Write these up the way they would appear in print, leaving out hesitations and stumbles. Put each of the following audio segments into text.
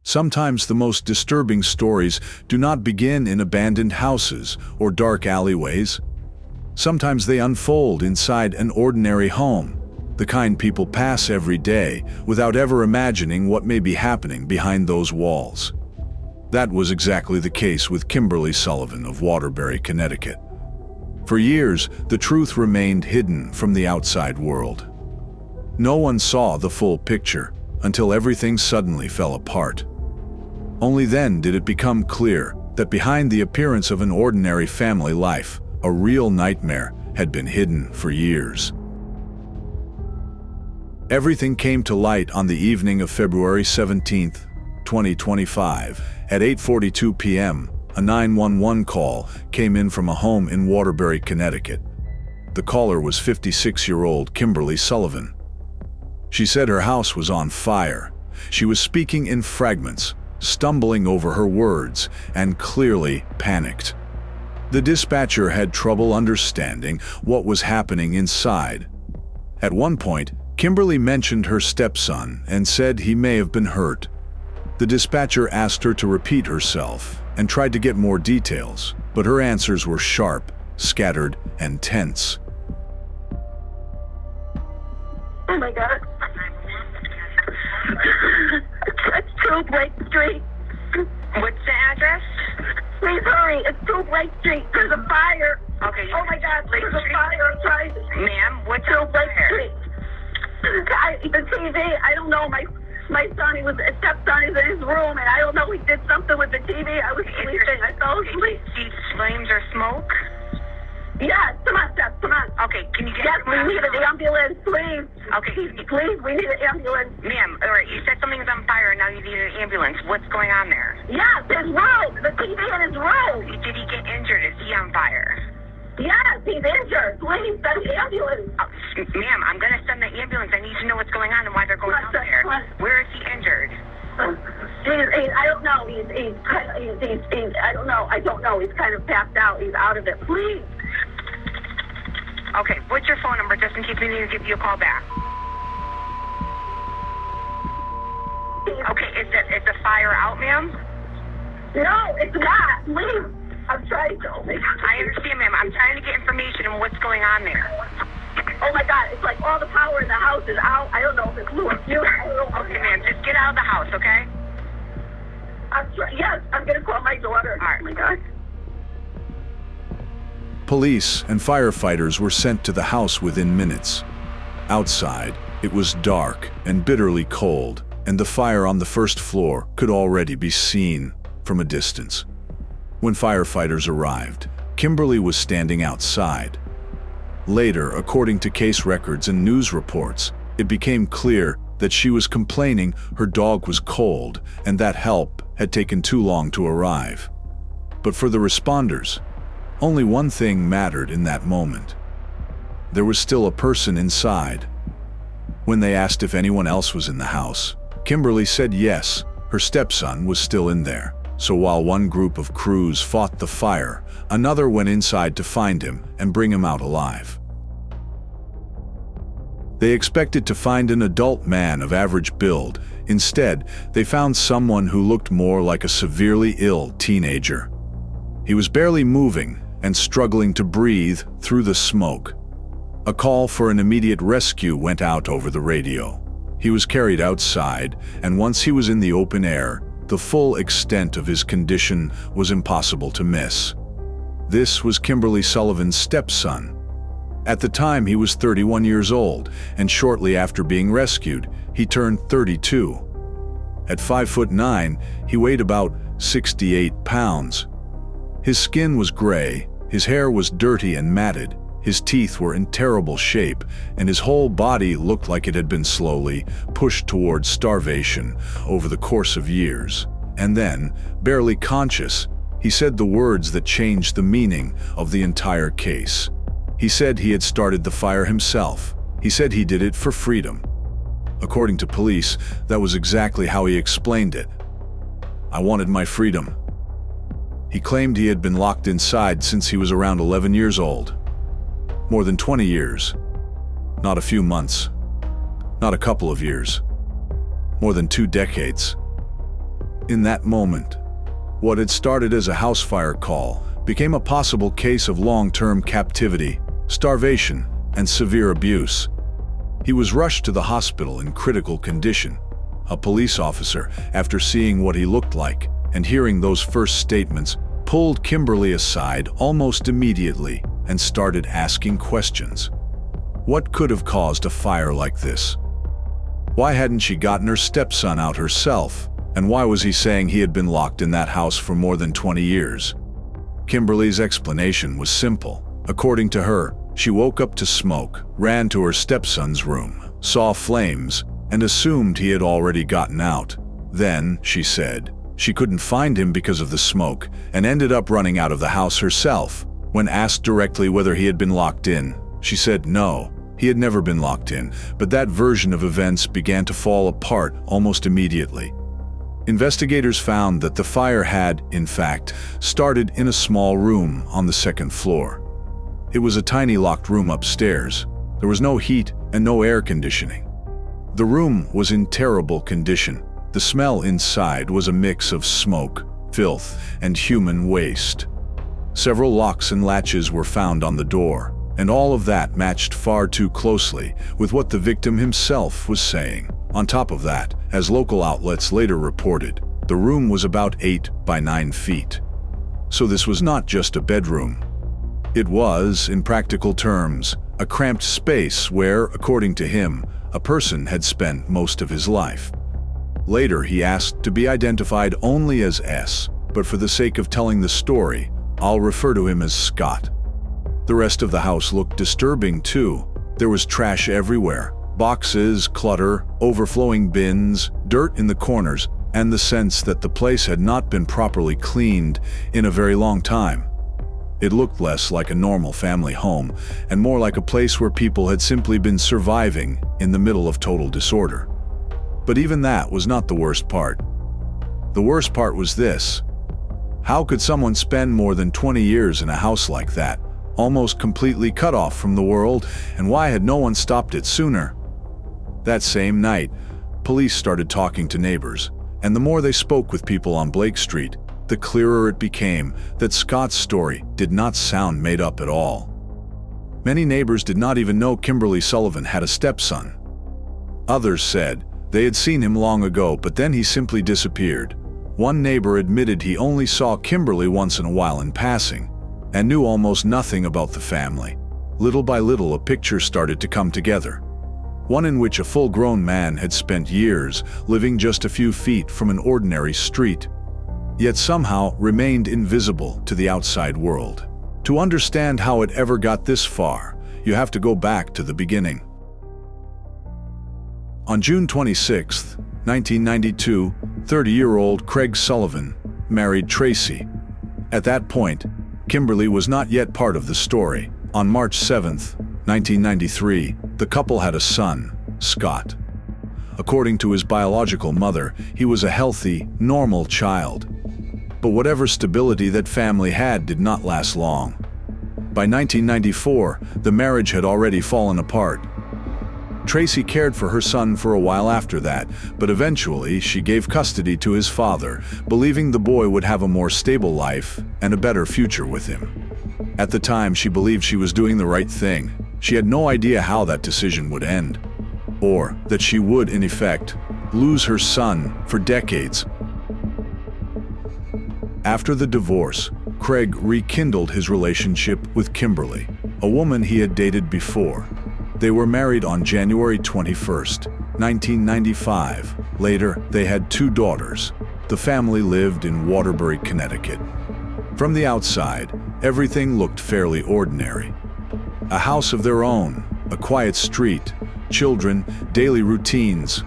Sometimes the most disturbing stories do not begin in abandoned houses or dark alleyways. Sometimes they unfold inside an ordinary home, the kind people pass every day without ever imagining what may be happening behind those walls. That was exactly the case with Kimberly Sullivan of Waterbury, Connecticut. For years, the truth remained hidden from the outside world. No one saw the full picture until everything suddenly fell apart. Only then did it become clear that behind the appearance of an ordinary family life, a real nightmare had been hidden for years. Everything came to light on the evening of February 17, 2025. At 8:42 p.m., a 911 call came in from a home in Waterbury, Connecticut. The caller was 56-year-old Kimberly Sullivan. She said her house was on fire. She was speaking in fragments, stumbling over her words, and clearly panicked. The dispatcher had trouble understanding what was happening inside. At one point, Kimberly mentioned her stepson and said he may have been hurt. The dispatcher asked her to repeat herself and tried to get more details, but her answers were sharp, scattered, and tense. Oh my God. It's 2 Blake Street. What's the address? Please hurry. It's 2 Blake Street. There's a fire. Okay. Oh my God. Blake There's a Street? fire outside. Ma'am, what's 2 up Blake there? Street. The TV, I don't know. My son, his stepson is in his room, and I don't know. He did something with the TV. I was sleeping. I fell asleep. See flames or smoke? Yes. Come on, Steph. Come on. Okay, can you get... Yes, we need an ambulance, please. Okay. Please, we need an ambulance. Ma'am, all right, you said something's on fire and now you need an ambulance. What's going on there? Yes, his room. The TV in his room. Did he get injured? Is he on fire? Yes, he's injured. Please send the ambulance. Ma'am, I'm going to send the ambulance. I need to know what's going on and why they're going out there. Where is he injured? I don't know. I don't know. I don't know. He's kind of passed out. He's out of it. Please. Okay, what's your phone number just in case we need to give you a call back? Okay, is the fire out, ma'am? No, it's not. Please. I'm trying to. I understand, ma'am. I'm trying to get information on what's going on there. Oh my God, it's like all the power in the house is out. I don't know if it's blue or blue. Okay, ma'am, just get out of the house, okay? Yes, I'm going to call my daughter. All right. Oh my God. Police and firefighters were sent to the house within minutes. Outside, it was dark and bitterly cold, and the fire on the first floor could already be seen from a distance. When firefighters arrived, Kimberly was standing outside. Later, according to case records and news reports, it became clear that she was complaining her dog was cold and that help had taken too long to arrive. But for the responders, only one thing mattered in that moment. There was still a person inside. When they asked if anyone else was in the house, Kimberly said yes, her stepson was still in there. So while one group of crews fought the fire, another went inside to find him and bring him out alive. They expected to find an adult man of average build. Instead, they found someone who looked more like a severely ill teenager. He was barely moving and struggling to breathe through the smoke. A call for an immediate rescue went out over the radio. He was carried outside, and once he was in the open air, the full extent of his condition was impossible to miss. This was Kimberly Sullivan's stepson. At the time, he was 31 years old, and shortly after being rescued, he turned 32. At 5'9", he weighed about 68 pounds. His skin was gray, his hair was dirty and matted, his teeth were in terrible shape, and his whole body looked like it had been slowly pushed towards starvation over the course of years. And then, barely conscious, he said the words that changed the meaning of the entire case. He said he had started the fire himself. He said he did it for freedom. According to police, that was exactly how he explained it. "I wanted my freedom." He claimed he had been locked inside since he was around 11 years old. More than 20 years. Not a few months. Not a couple of years. More than 2 decades. In that moment, what had started as a house fire call became a possible case of long-term captivity, starvation, and severe abuse. He was rushed to the hospital in critical condition. A police officer, after seeing what he looked like and hearing those first statements, pulled Kimberly aside almost immediately and started asking questions. What could have caused a fire like this? Why hadn't she gotten her stepson out herself? And why was he saying he had been locked in that house for more than 20 years? Kimberly's explanation was simple. According to her, she woke up to smoke, ran to her stepson's room, saw flames, and assumed he had already gotten out. Then, she said, she couldn't find him because of the smoke and ended up running out of the house herself. When asked directly whether he had been locked in, she said no, he had never been locked in, but that version of events began to fall apart almost immediately. Investigators found that the fire had, in fact, started in a small room on the second floor. It was a tiny locked room upstairs. There was no heat and no air conditioning. The room was in terrible condition. The smell inside was a mix of smoke, filth, and human waste. Several locks and latches were found on the door, and all of that matched far too closely with what the victim himself was saying. On top of that, as local outlets later reported, the room was about 8 by 9 feet. So this was not just a bedroom. It was, in practical terms, a cramped space where, according to him, a person had spent most of his life. Later, he asked to be identified only as S, but for the sake of telling the story, I'll refer to him as Scott. The rest of the house looked disturbing too. There was trash everywhere. Boxes, clutter, overflowing bins, dirt in the corners, and the sense that the place had not been properly cleaned in a very long time. It looked less like a normal family home and more like a place where people had simply been surviving in the middle of total disorder. But even that was not the worst part. The worst part was this. How could someone spend more than 20 years in a house like that, almost completely cut off from the world, and why had no one stopped it sooner? That same night, police started talking to neighbors, and the more they spoke with people on Blake Street, the clearer it became that Scott's story did not sound made up at all. Many neighbors did not even know Kimberly Sullivan had a stepson. Others said they had seen him long ago, but then he simply disappeared. One neighbor admitted he only saw Kimberly once in a while in passing, and knew almost nothing about the family. Little by little, a picture started to come together. One in which a full-grown man had spent years living just a few feet from an ordinary street, yet somehow remained invisible to the outside world. To understand how it ever got this far, you have to go back to the beginning. On June 26, 1992, 30-year-old Craig Sullivan married Tracy. At that point, Kimberly was not yet part of the story. On March 7, 1993, the couple had a son, Scott. According to his biological mother, he was a healthy, normal child. But whatever stability that family had did not last long. By 1994, the marriage had already fallen apart. Tracy cared for her son for a while after that, but eventually she gave custody to his father, believing the boy would have a more stable life and a better future with him. At the time, she believed she was doing the right thing. She had no idea how that decision would end, or that she would, in effect, lose her son for decades. After the divorce, Craig rekindled his relationship with Kimberly, a woman he had dated before. They were married on January 21, 1995. Later, they had 2 daughters. The family lived in Waterbury, Connecticut. From the outside, everything looked fairly ordinary. A house of their own, a quiet street, children, daily routines,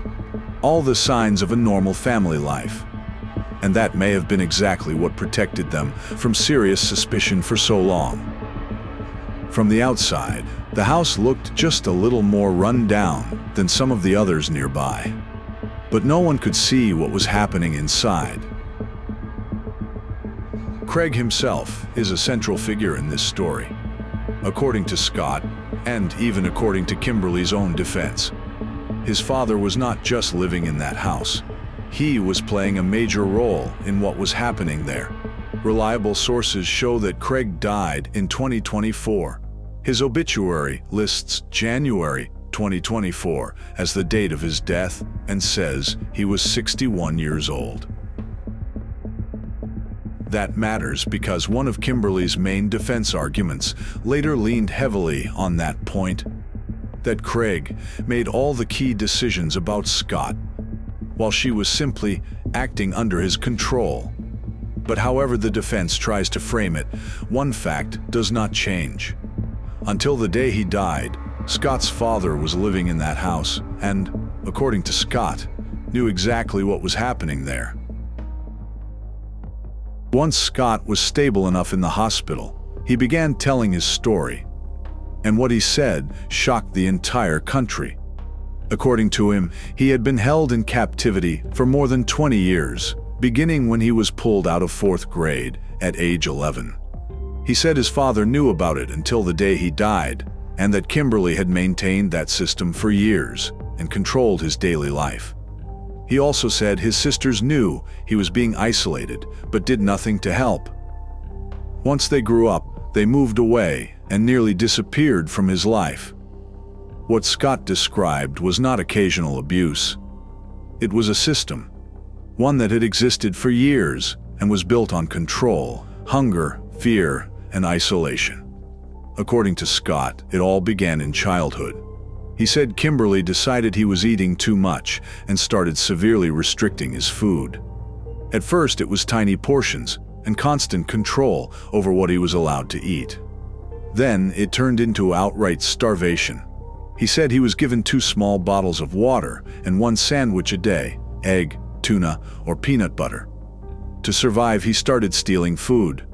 all the signs of a normal family life. And that may have been exactly what protected them from serious suspicion for so long. From the outside, the house looked just a little more run down than some of the others nearby. But no one could see what was happening inside. Craig himself is a central figure in this story. According to Scott, and even according to Kimberly's own defense, his father was not just living in that house. He was playing a major role in what was happening there. Reliable sources show that Craig died in 2024. His obituary lists January 2024 as the date of his death and says he was 61 years old. That matters because one of Kimberly's main defense arguments later leaned heavily on that point, that Craig made all the key decisions about Scott, while she was simply acting under his control. But however the defense tries to frame it, one fact does not change. Until the day he died, Scott's father was living in that house and, according to Scott, knew exactly what was happening there. Once Scott was stable enough in the hospital, he began telling his story. And what he said shocked the entire country. According to him, he had been held in captivity for more than 20 years, beginning when he was pulled out of 4th grade at age 11. He said his father knew about it until the day he died, and that Kimberly had maintained that system for years and controlled his daily life. He also said his sisters knew he was being isolated, but did nothing to help. Once they grew up, they moved away and nearly disappeared from his life. What Scott described was not occasional abuse. It was a system, one that had existed for years and was built on control, hunger, fear, and isolation. According to Scott, it all began in childhood. He said Kimberly decided he was eating too much and started severely restricting his food. At first, it was tiny portions and constant control over what he was allowed to eat. Then it turned into outright starvation. He said he was given 2 small bottles of water and 1 sandwich a day, egg, tuna, or peanut butter. To survive, he started stealing food.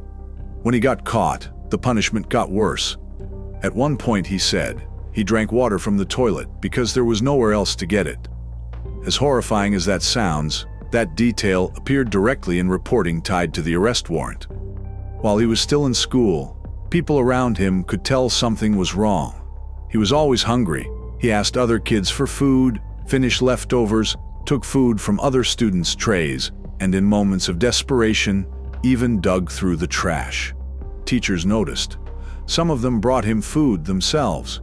When he got caught, the punishment got worse. At one point, he said, he drank water from the toilet because there was nowhere else to get it. As horrifying as that sounds, that detail appeared directly in reporting tied to the arrest warrant. While he was still in school, people around him could tell something was wrong. He was always hungry. He asked other kids for food, finished leftovers, took food from other students' trays, and in moments of desperation, even dug through the trash. Teachers noticed. Some of them brought him food themselves.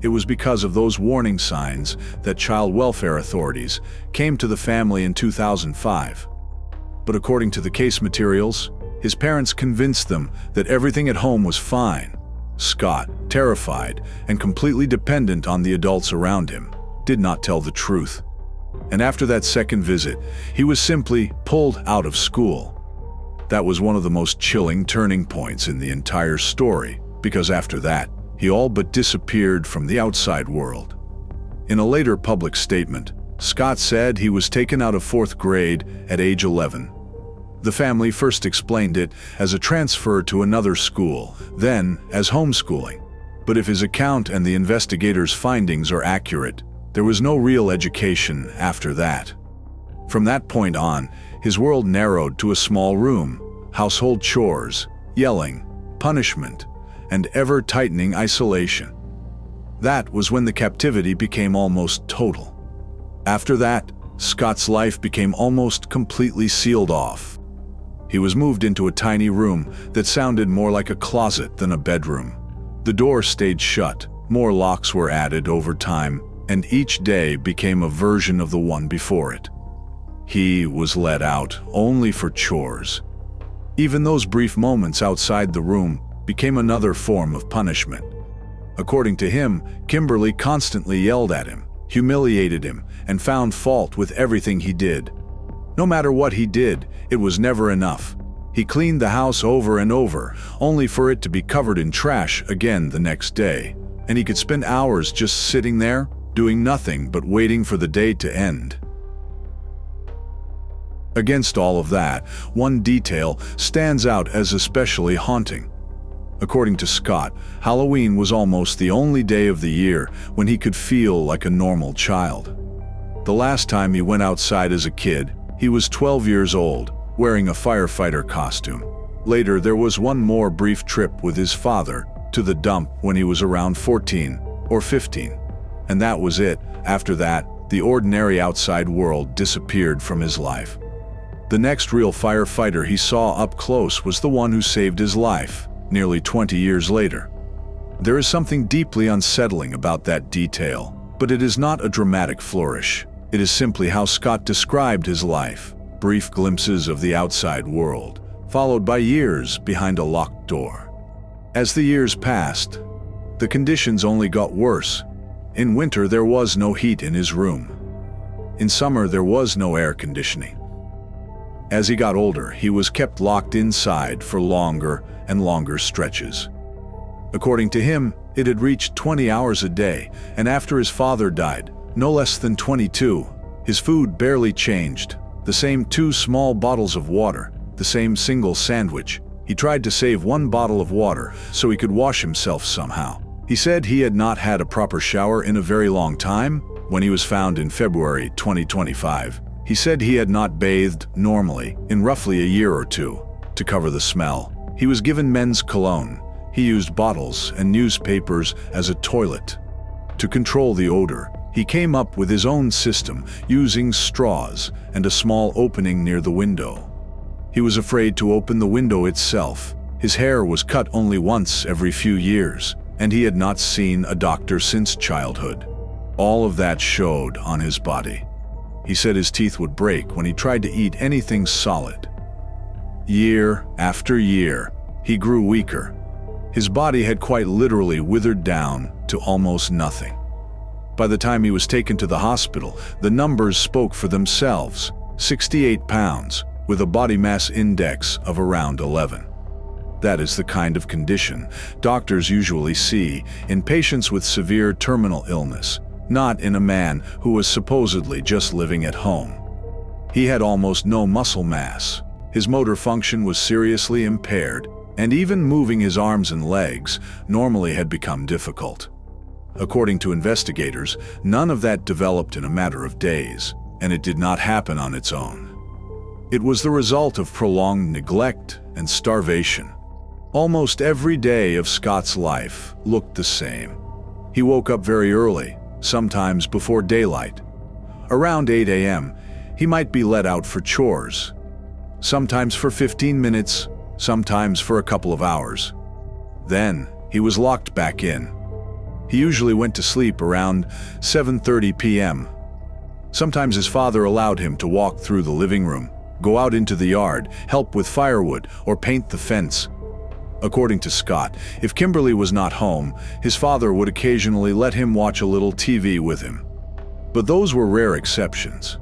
It was because of those warning signs that child welfare authorities came to the family in 2005. But according to the case materials, his parents convinced them that everything at home was fine. Scott, terrified and completely dependent on the adults around him, did not tell the truth. And after that second visit, he was simply pulled out of school. That was one of the most chilling turning points in the entire story, because after that, he all but disappeared from the outside world. In a later public statement, Scott said he was taken out of 4th grade at age 11. The family first explained it as a transfer to another school, then as homeschooling. But if his account and the investigators' findings are accurate, there was no real education after that. From that point on, his world narrowed to a small room, household chores, yelling, punishment, and ever-tightening isolation. That was when the captivity became almost total. After that, Scott's life became almost completely sealed off. He was moved into a tiny room that sounded more like a closet than a bedroom. The door stayed shut, more locks were added over time, and each day became a version of the one before it. He was let out only for chores. Even those brief moments outside the room became another form of punishment. According to him, Kimberly constantly yelled at him, humiliated him, and found fault with everything he did. No matter what he did, it was never enough. He cleaned the house over and over, only for it to be covered in trash again the next day, and he could spend hours just sitting there, doing nothing but waiting for the day to end. Against all of that, one detail stands out as especially haunting. According to Scott, Halloween was almost the only day of the year when he could feel like a normal child. The last time he went outside as a kid, he was 12 years old, wearing a firefighter costume. Later, there was one more brief trip with his father to the dump when he was around 14 or 15. And that was it. After that, The ordinary outside world disappeared from his life. The next real firefighter he saw up close was the one who saved his life, nearly 20 years later. There is something deeply unsettling about that detail, but it is not a dramatic flourish. It is simply how Scott described his life, brief glimpses of the outside world, followed by years behind a locked door. As the years passed, the conditions only got worse. In winter, there was no heat in his room. In summer, there was no air conditioning. As he got older, he was kept locked inside for longer and longer stretches. According to him, it had reached 20 hours a day, and after his father died, no less than 22, his food barely changed. The same 2 small bottles of water, the same single sandwich. He tried to save 1 bottle of water so he could wash himself somehow. He said he had not had a proper shower in a very long time. When he was found in February 2025, he said he had not bathed normally in roughly a year or 2. To cover the smell, he was given men's cologne. He used bottles and newspapers as a toilet. To control the odor, he came up with his own system using straws and a small opening near the window. He was afraid to open the window itself. His hair was cut only once every few years, and he had not seen a doctor since childhood. All of that showed on his body. He said his teeth would break when he tried to eat anything solid. Year after year, he grew weaker. His body had quite literally withered down to almost nothing. By the time he was taken to the hospital, the numbers spoke for themselves. 68 pounds, with a body mass index of around 11. That is the kind of condition doctors usually see in patients with severe terminal illness, not in a man who was supposedly just living at home. He had almost no muscle mass. His motor function was seriously impaired, and even moving his arms and legs normally had become difficult. According to investigators, none of that developed in a matter of days, and it did not happen on its own. It was the result of prolonged neglect and starvation. Almost every day of Scott's life looked the same. He woke up very early, sometimes before daylight. Around 8 a.m., he might be let out for chores, sometimes for 15 minutes, sometimes for a couple of hours. Then he was locked back in. He usually went to sleep around 7:30 p.m. Sometimes his father allowed him to walk through the living room, go out into the yard, help with firewood, or paint the fence. According to Scott, if Kimberly was not home, his father would occasionally let him watch a little TV with him. But those were rare exceptions.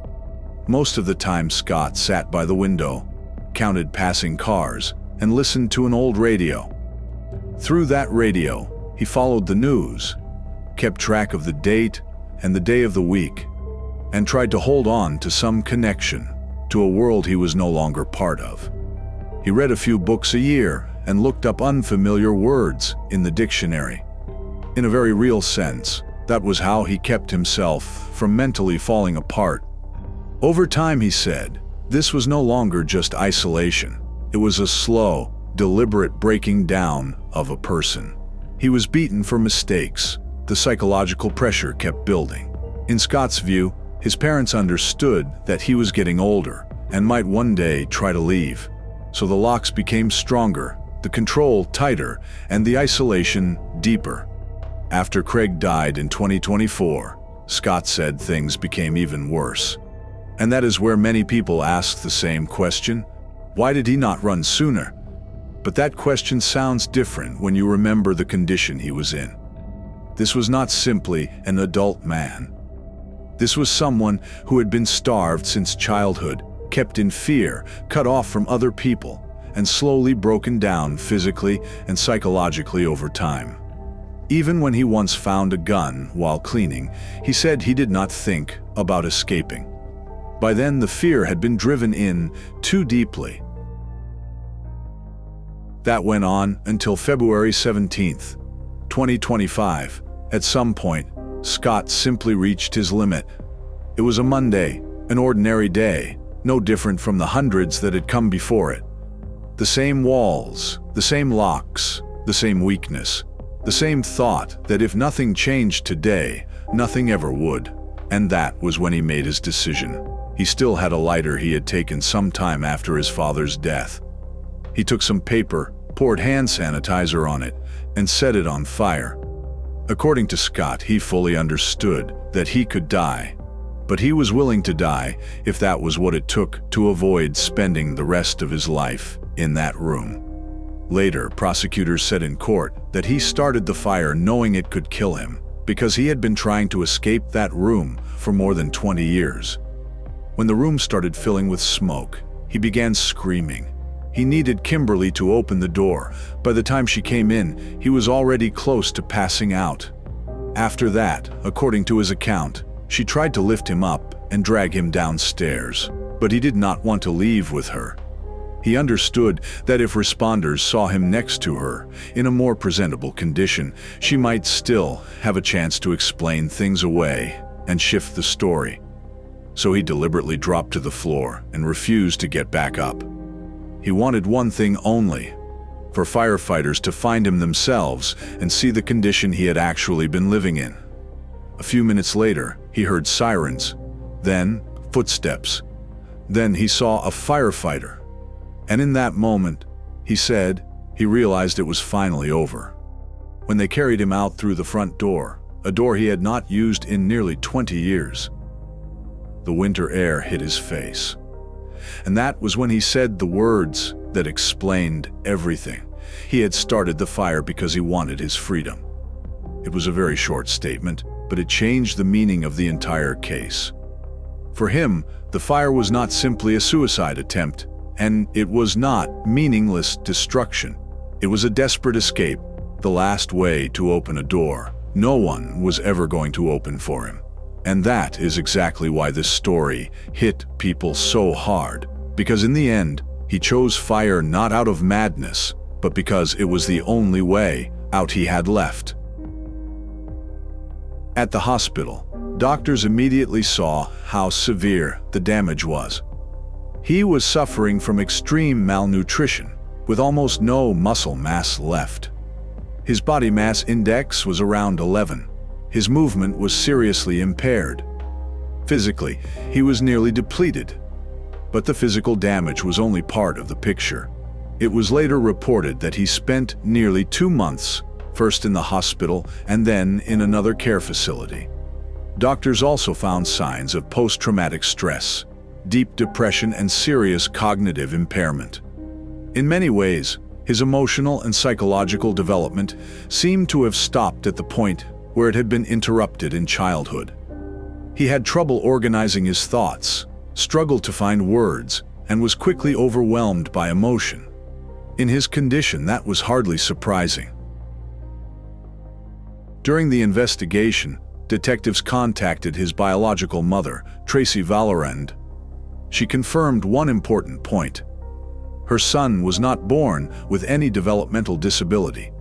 Most of the time, Scott sat by the window, counted passing cars, and listened to an old radio. Through that radio, he followed the news, kept track of the date and the day of the week, and tried to hold on to some connection to a world he was no longer part of. He read a few books a year and looked up unfamiliar words in the dictionary. In a very real sense, that was how he kept himself from mentally falling apart. Over time, he said, this was no longer just isolation. It was a slow, deliberate breaking down of a person. He was beaten for mistakes. The psychological pressure kept building. In Scott's view, his parents understood that he was getting older and might one day try to leave. So the locks became stronger, the control tighter, and the isolation deeper. After Craig died in 2024, Scott said things became even worse. And that is where many people ask the same question: why did he not run sooner? But that question sounds different when you remember the condition he was in. This was not simply an adult man. This was someone who had been starved since childhood, kept in fear, cut off from other people, and slowly broken down physically and psychologically over time. Even when he once found a gun while cleaning, he said he did not think about escaping. By then, the fear had been driven in too deeply. That went on until February 17th, 2025. At some point, Scott simply reached his limit. It was a Monday, an ordinary day, no different from the hundreds that had come before it. The same walls, the same locks, the same weakness, the same thought that if nothing changed today, nothing ever would. And that was when he made his decision. He still had a lighter he had taken some time after his father's death. He took some paper, poured hand sanitizer on it, and set it on fire. According to Scott, he fully understood that he could die, but he was willing to die if that was what it took to avoid spending the rest of his life in that room. Later, prosecutors said in court that he started the fire knowing it could kill him because he had been trying to escape that room for more than 20 years. When the room started filling with smoke, he began screaming. He needed Kimberly to open the door. By the time she came in, he was already close to passing out. After that, according to his account, she tried to lift him up and drag him downstairs, but he did not want to leave with her. He understood that if responders saw him next to her, in a more presentable condition, she might still have a chance to explain things away and shift the story. So he deliberately dropped to the floor and refused to get back up. He wanted one thing only: for firefighters to find him themselves and see the condition he had actually been living in. A few minutes later, he heard sirens, then footsteps. Then he saw a firefighter. And in that moment, he said, he realized it was finally over. When they carried him out through the front door, a door he had not used in nearly 20 years, the winter air hit his face. And that was when he said the words that explained everything. He had started the fire because he wanted his freedom. It was a very short statement, but it changed the meaning of the entire case. For him, the fire was not simply a suicide attempt, and it was not meaningless destruction. It was a desperate escape, the last way to open a door no one was ever going to open for him. And that is exactly why this story hit people so hard, because in the end, he chose fire not out of madness, but because it was the only way out he had left. At the hospital, doctors immediately saw how severe the damage was. He was suffering from extreme malnutrition, with almost no muscle mass left. His body mass index was around 11. His movement was seriously impaired. Physically, he was nearly depleted. But the physical damage was only part of the picture. It was later reported that he spent nearly 2 months, first in the hospital and then in another care facility. Doctors also found signs of post-traumatic stress, deep depression, and serious cognitive impairment. In many ways, his emotional and psychological development seemed to have stopped at the point where it had been interrupted in childhood. He had trouble organizing his thoughts, struggled to find words, and was quickly overwhelmed by emotion. In his condition, that was hardly surprising. During the investigation, detectives contacted his biological mother, Tracy Valorand. She confirmed one important point. Her son was not born with any developmental disability.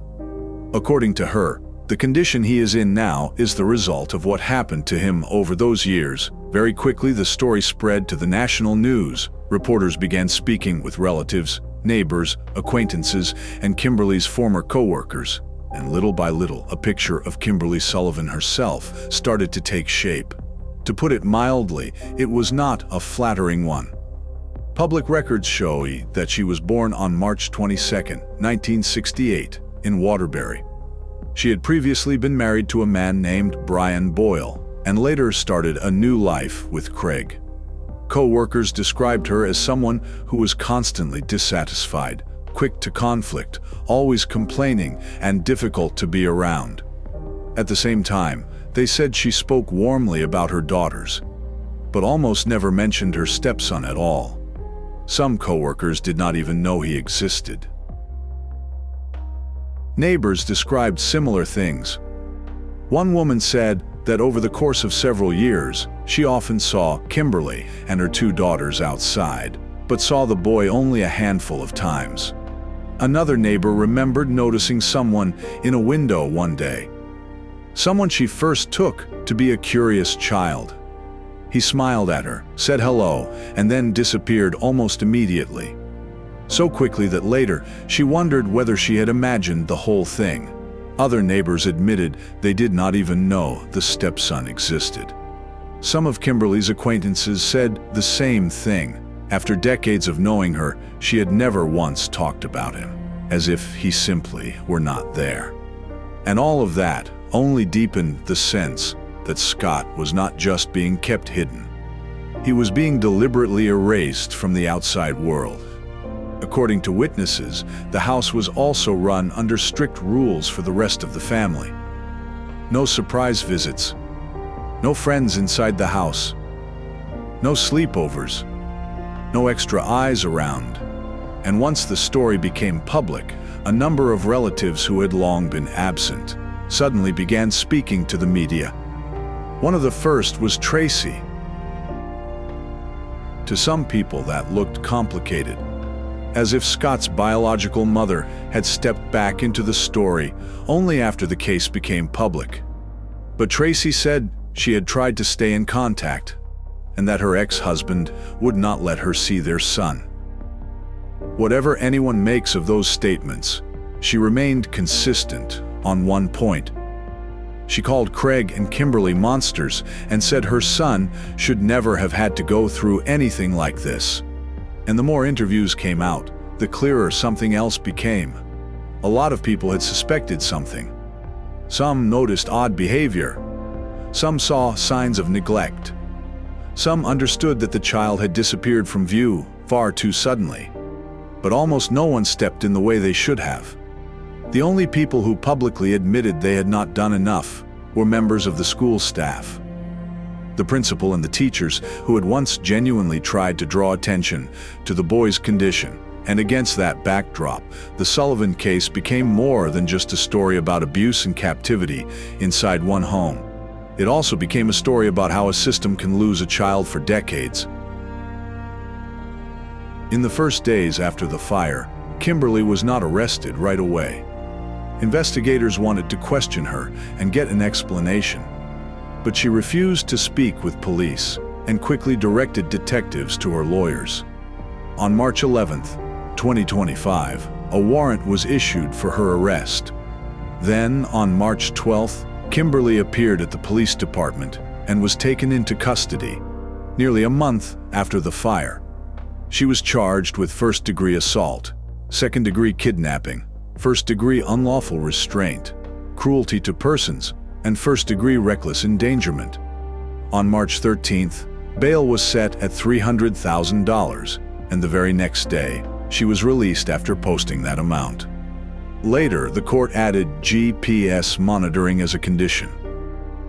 According to her, the condition he is in now is the result of what happened to him over those years. Very quickly, the story spread to the national news. Reporters began speaking with relatives, neighbors, acquaintances, and Kimberly's former co-workers. And little by little, a picture of Kimberly Sullivan herself started to take shape. To put it mildly, it was not a flattering one. Public records show that she was born on March 22, 1968, in Waterbury. She had previously been married to a man named Brian Boyle, and later started a new life with Craig. Co-workers described her as someone who was constantly dissatisfied, quick to conflict, always complaining, and difficult to be around. At the same time, they said she spoke warmly about her daughters, but almost never mentioned her stepson at all. Some co-workers did not even know he existed. Neighbors described similar things. One woman said that over the course of several years, she often saw Kimberly and her 2 daughters outside, but saw the boy only a handful of times. Another neighbor remembered noticing someone in a window one day. Someone she first took to be a curious child. He smiled at her, said hello, and then disappeared almost immediately. So quickly that later she wondered whether she had imagined the whole thing. Other neighbors admitted they did not even know the stepson existed. Some of Kimberly's acquaintances said the same thing. After decades of knowing her, she had never once talked about him, as if he simply were not there. And all of that only deepened the sense that Scott was not just being kept hidden. He was being deliberately erased from the outside world. According to witnesses, the house was also run under strict rules for the rest of the family. No surprise visits, no friends inside the house, no sleepovers, no extra eyes around. And once the story became public, a number of relatives who had long been absent suddenly began speaking to the media. One of the first was Tracy. To some people, that looked complicated, as if Scott's biological mother had stepped back into the story only after the case became public. But Tracy said she had tried to stay in contact, and that her ex-husband would not let her see their son. Whatever anyone makes of those statements, she remained consistent on one point. She called Craig and Kimberly monsters and said her son should never have had to go through anything like this. And the more interviews came out, the clearer something else became. A lot of people had suspected something. Some noticed odd behavior. Some saw signs of neglect. Some understood that the child had disappeared from view far too suddenly. But almost no one stepped in the way they should have. The only people who publicly admitted they had not done enough were members of the school staff. The principal and the teachers who had once genuinely tried to draw attention to the boy's condition. And against that backdrop, the Sullivan case became more than just a story about abuse and captivity inside one home. It also became a story about how a system can lose a child for decades. In the first days after the fire, Kimberly was not arrested right away. Investigators wanted to question her and get an explanation, but she refused to speak with police and quickly directed detectives to her lawyers. On March 11, 2025, a warrant was issued for her arrest. Then, on March 12th, Kimberly appeared at the police department and was taken into custody, nearly a month after the fire. She was charged with first-degree assault, second-degree kidnapping, first-degree unlawful restraint, cruelty to persons, and first-degree reckless endangerment. On March 13th, bail was set at $300,000, and the very next day, she was released after posting that amount. Later, the court added GPS monitoring as a condition.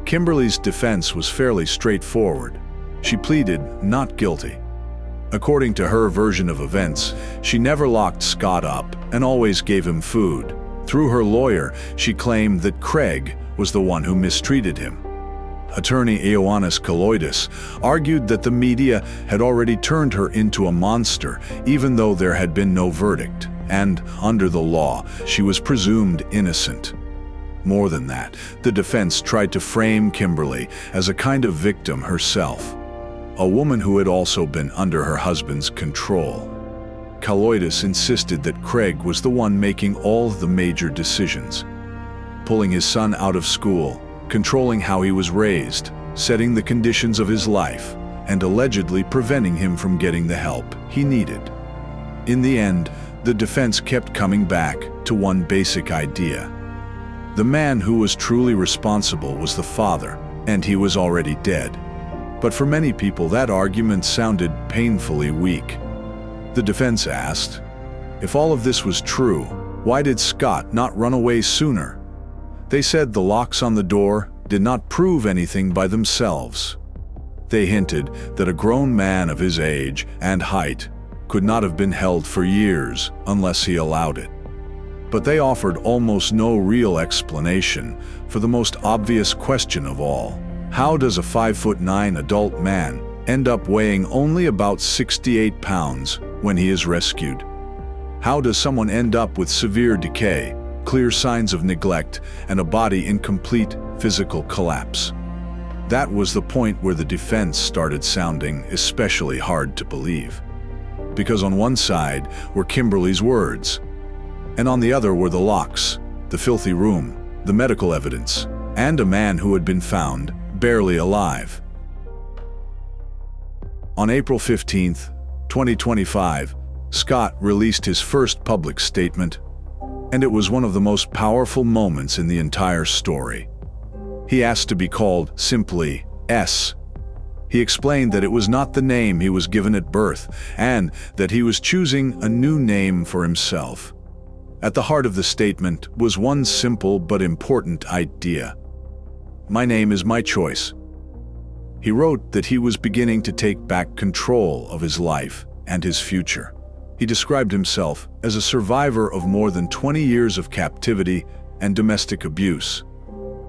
Kimberly's defense was fairly straightforward. She pleaded not guilty. According to her version of events, she never locked Scott up and always gave him food. Through her lawyer, she claimed that Craig was the one who mistreated him. Attorney Ioannis Kaloidis argued that the media had already turned her into a monster, even though there had been no verdict, and, under the law, she was presumed innocent. More than that, the defense tried to frame Kimberly as a kind of victim herself, a woman who had also been under her husband's control. Kaloidis insisted that Craig was the one making all of the major decisions, pulling his son out of school, controlling how he was raised, setting the conditions of his life, and allegedly preventing him from getting the help he needed. In the end, the defense kept coming back to one basic idea. The man who was truly responsible was the father, and he was already dead. But for many people, that argument sounded painfully weak. The defense asked, if all of this was true, why did Scott not run away sooner? They said the locks on the door did not prove anything by themselves. They hinted that a grown man of his age and height could not have been held for years unless he allowed it. But they offered almost no real explanation for the most obvious question of all. How does a 5'9" adult man end up weighing only about 68 pounds when he is rescued? How does someone end up with severe decay, clear signs of neglect, and a body in complete physical collapse? That was the point where the defense started sounding especially hard to believe. Because on one side were Kimberly's words, and on the other were the locks, the filthy room, the medical evidence, and a man who had been found barely alive. On April 15, 2025, Scott released his first public statement, and it was one of the most powerful moments in the entire story. He asked to be called simply S. He explained that it was not the name he was given at birth, and that he was choosing a new name for himself. At the heart of the statement was one simple but important idea. My name is my choice. He wrote that he was beginning to take back control of his life and his future. He described himself as a survivor of more than 20 years of captivity and domestic abuse.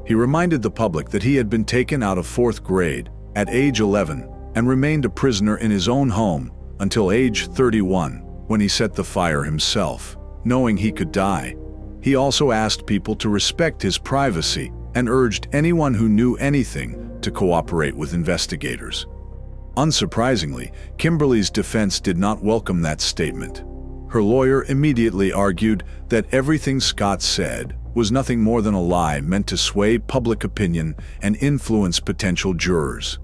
He reminded the public that he had been taken out of 4th grade at age 11 and remained a prisoner in his own home until age 31, when he set the fire himself, knowing he could die. He also asked people to respect his privacy and urged anyone who knew anything to cooperate with investigators. Unsurprisingly, Kimberly's defense did not welcome that statement. Her lawyer immediately argued that everything Scott said was nothing more than a lie meant to sway public opinion and influence potential jurors.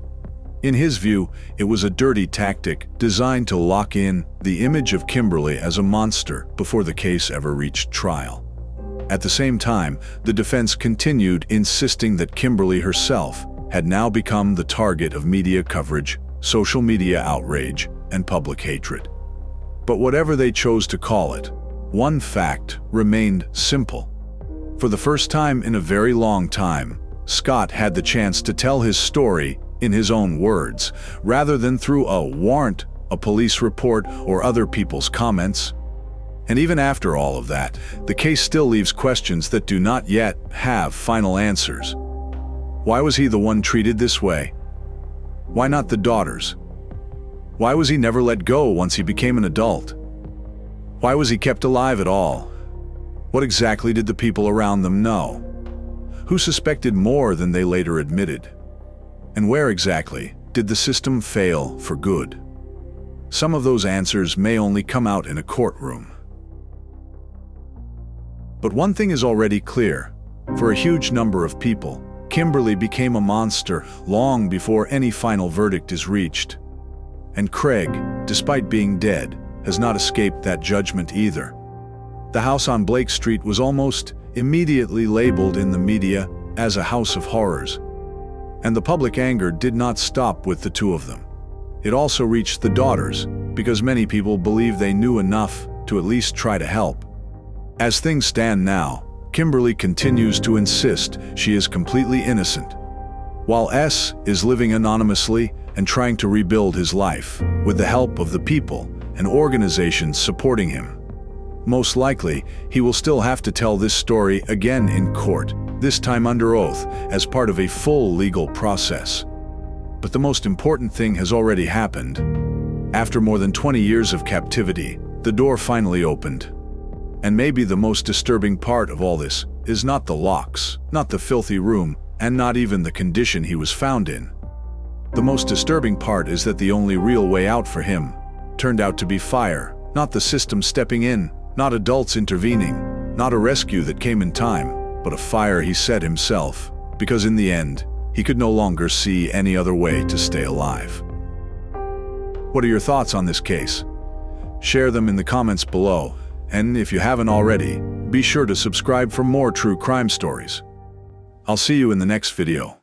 In his view, it was a dirty tactic designed to lock in the image of Kimberly as a monster before the case ever reached trial. At the same time, the defense continued, insisting that Kimberly herself had now become the target of media coverage, social media outrage, and public hatred. But whatever they chose to call it, one fact remained simple. For the first time in a very long time, Scott had the chance to tell his story in his own words, rather than through a warrant, a police report, or other people's comments. And even after all of that, the case still leaves questions that do not yet have final answers. Why was he the one treated this way? Why not the daughters? Why was he never let go once he became an adult? Why was he kept alive at all? What exactly did the people around them know? Who suspected more than they later admitted? And where exactly did the system fail for good? Some of those answers may only come out in a courtroom. But one thing is already clear. For a huge number of people, Kimberly became a monster long before any final verdict is reached. And Craig, despite being dead, has not escaped that judgment either. The house on Blake Street was almost immediately labeled in the media as a house of horrors. And the public anger did not stop with the two of them. It also reached the daughters, because many people believe they knew enough to at least try to help. As things stand now, Kimberly continues to insist she is completely innocent, while S is living anonymously and trying to rebuild his life with the help of the people and organizations supporting him. Most likely, he will still have to tell this story again in court, this time under oath, as part of a full legal process. But the most important thing has already happened. After more than 20 years of captivity, the door finally opened. And maybe the most disturbing part of all this is not the locks, not the filthy room, and not even the condition he was found in. The most disturbing part is that the only real way out for him turned out to be fire, not the system stepping in, not adults intervening, not a rescue that came in time, but a fire he set himself, because in the end, he could no longer see any other way to stay alive. What are your thoughts on this case? Share them in the comments below. And if you haven't already, be sure to subscribe for more true crime stories. I'll see you in the next video.